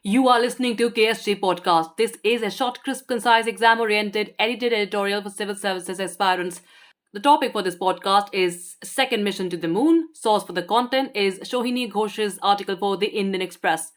You are listening to KSG Podcast. This is a short, crisp, concise, exam-oriented, edited editorial for civil services aspirants. The topic for this podcast is Second Mission to the Moon. Source for the content is Shohini Ghosh's article for the Indian Express.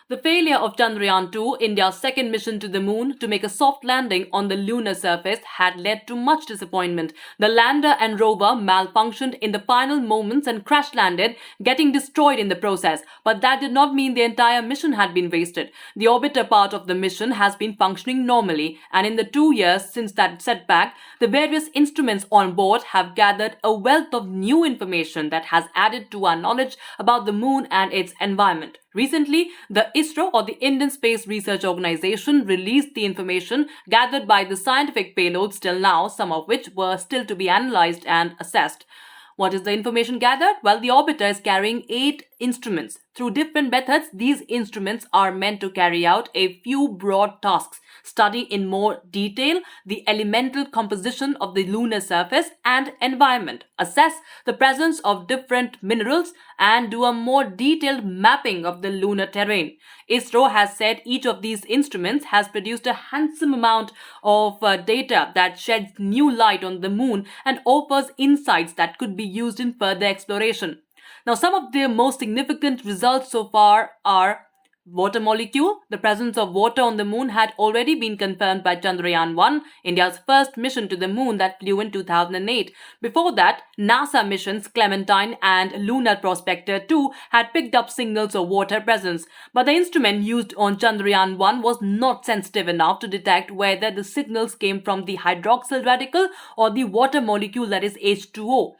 The failure of Chandrayaan-2, India's second mission to the moon, to make a soft landing on the lunar surface had led to much disappointment. The lander and rover malfunctioned in the final moments and crash landed, getting destroyed in the process. But that did not mean the entire mission had been wasted. The orbiter part of the mission has been functioning normally, and in the 2 years since that setback, the various instruments on board have gathered a wealth of new information that has added to our knowledge about the moon and its environment. Recently, the ISRO, or the Indian Space Research Organization, released the information gathered by the scientific payloads till now, some of which were still to be analyzed and assessed. What is the information gathered? Well, the orbiter is carrying 8 instruments. Through different methods, these instruments are meant to carry out a few broad tasks: study in more detail the elemental composition of the lunar surface and environment, assess the presence of different minerals, and do a more detailed mapping of the lunar terrain. ISRO has said each of these instruments has produced a handsome amount of data that sheds new light on the moon and offers insights that could be used in further exploration. Now, some of the most significant results so far are water molecule. The presence of water on the moon had already been confirmed by Chandrayaan-1, India's first mission to the moon that flew in 2008. Before that, NASA missions Clementine and Lunar Prospector 2 had picked up signals of water presence. But the instrument used on Chandrayaan-1 was not sensitive enough to detect whether the signals came from the hydroxyl radical or the water molecule, that is H2O.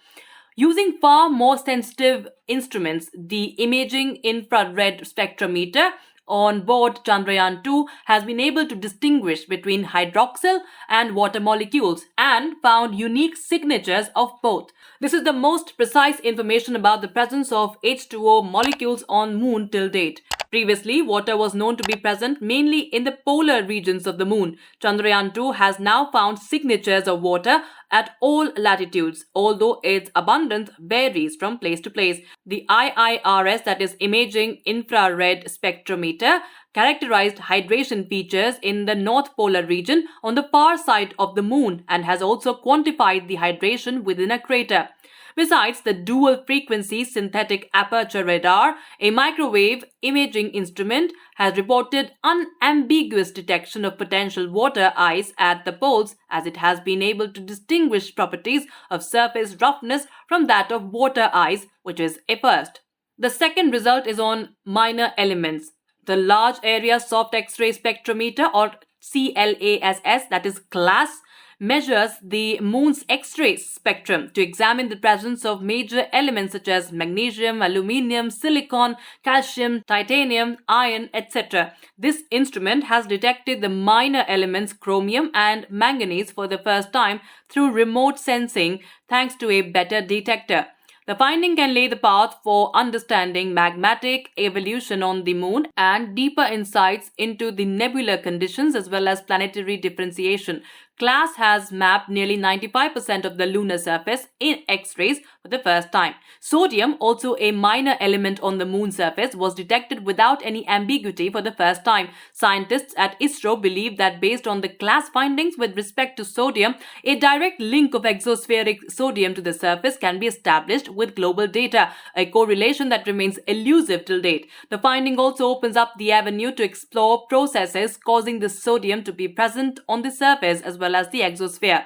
Using far more sensitive instruments, the Imaging Infrared Spectrometer on board Chandrayaan-2 has been able to distinguish between hydroxyl and water molecules and found unique signatures of both. This is the most precise information about the presence of H2O molecules on moon till date. Previously, water was known to be present mainly in the polar regions of the moon. Chandrayaan-2 has now found signatures of water at all latitudes, although its abundance varies from place to place. The IIRS, that is Imaging Infrared Spectrometer, characterized hydration features in the North Polar region on the far side of the moon and has also quantified the hydration within a crater. Besides the dual-frequency synthetic aperture radar, a microwave imaging instrument has reported unambiguous detection of potential water ice at the poles, as it has been able to distinguish properties of surface roughness from that of water ice, which is a first. The second result is on minor elements. The Large Area Soft X-ray Spectrometer, or CLASS, that is CLASS, measures the moon's X-ray spectrum to examine the presence of major elements such as magnesium, aluminium, silicon, calcium, titanium, iron, etc. This instrument has detected the minor elements chromium and manganese for the first time through remote sensing, thanks to a better detector. The finding can lay the path for understanding magmatic evolution on the moon and deeper insights into the nebular conditions as well as planetary differentiation. CLASS has mapped nearly 95% of the lunar surface in X-rays for the first time. Sodium, also a minor element on the moon's surface, was detected without any ambiguity for the first time. Scientists at ISRO believe that based on the CLASS findings with respect to sodium, a direct link of exospheric sodium to the surface can be established with global data, a correlation that remains elusive till date. The finding also opens up the avenue to explore processes causing the sodium to be present on the surface as well as the exosphere.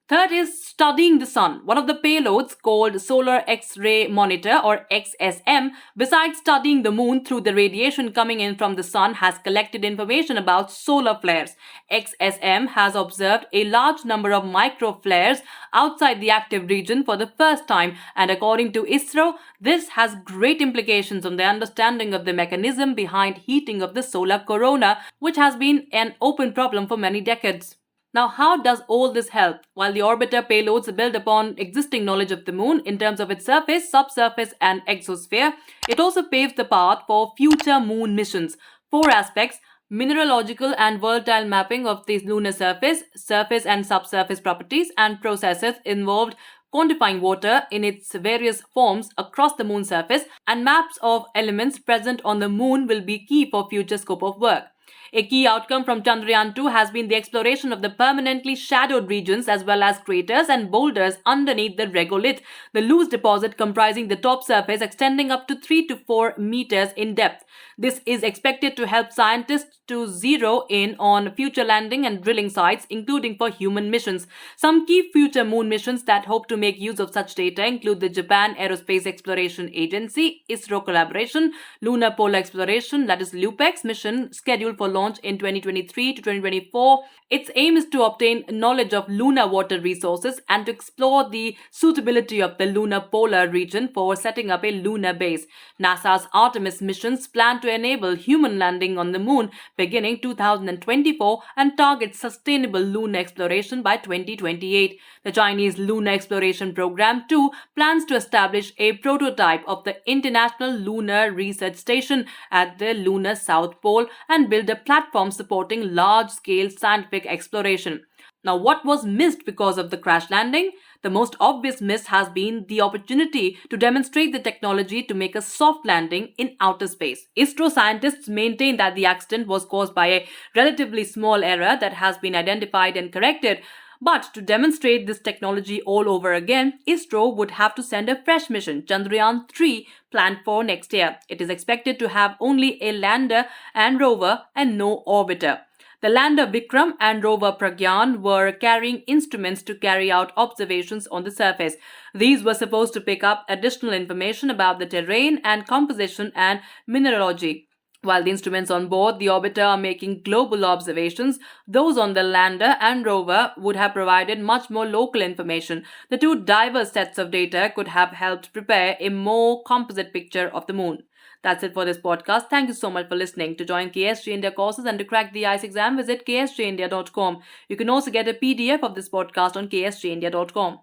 Third is studying the sun. One of the payloads, called Solar X-ray Monitor, or XSM, besides studying the moon through the radiation coming in from the sun, has collected information about solar flares. XSM has observed a large number of microflares outside the active region for the first time, and according to ISRO, this has great implications on the understanding of the mechanism behind heating of the solar corona, which has been an open problem for many decades. Now, how does all this help? While the orbiter payloads build upon existing knowledge of the moon in terms of its surface, subsurface, and exosphere, it also paves the path for future moon missions. 4 aspects: mineralogical and volatile mapping of the lunar surface, surface and subsurface properties and processes involved quantifying water in its various forms across the moon's surface, and maps of elements present on the moon will be key for future scope of work. A key outcome from Chandrayaan-2 has been the exploration of the permanently shadowed regions as well as craters and boulders underneath the regolith, the loose deposit comprising the top surface extending up to 3 to 4 meters in depth. This is expected to help scientists to zero in on future landing and drilling sites, including for human missions. Some key future moon missions that hope to make use of such data include the Japan Aerospace Exploration Agency (ISRO) collaboration, Lunar Polar Exploration, that is LUPEX mission, scheduled for launch in 2023 to 2024. Its aim is to obtain knowledge of lunar water resources and to explore the suitability of the lunar polar region for setting up a lunar base. NASA's Artemis missions plan to enable human landing on the moon beginning 2024 and target sustainable lunar exploration by 2028. The Chinese Lunar Exploration Program too plans to establish a prototype of the International Lunar Research Station at the lunar South Pole and build a platform supporting large-scale scientific exploration. Now, what was missed because of the crash landing? The most obvious miss has been the opportunity to demonstrate the technology to make a soft landing in outer space. ISRO scientists maintain that the accident was caused by a relatively small error that has been identified and corrected. But to demonstrate this technology all over again, ISRO would have to send a fresh mission, Chandrayaan-3, planned for next year. It is expected to have only a lander and rover and no orbiter. The lander Vikram and rover Pragyan were carrying instruments to carry out observations on the surface. These were supposed to pick up additional information about the terrain and composition and mineralogy. While the instruments on board the orbiter are making global observations, those on the lander and rover would have provided much more local information. The two diverse sets of data could have helped prepare a more composite picture of the moon. That's it for this podcast. Thank you so much for listening. To join KSG India courses and to crack the ICE exam, visit ksgindia.com. You can also get a PDF of this podcast on ksgindia.com.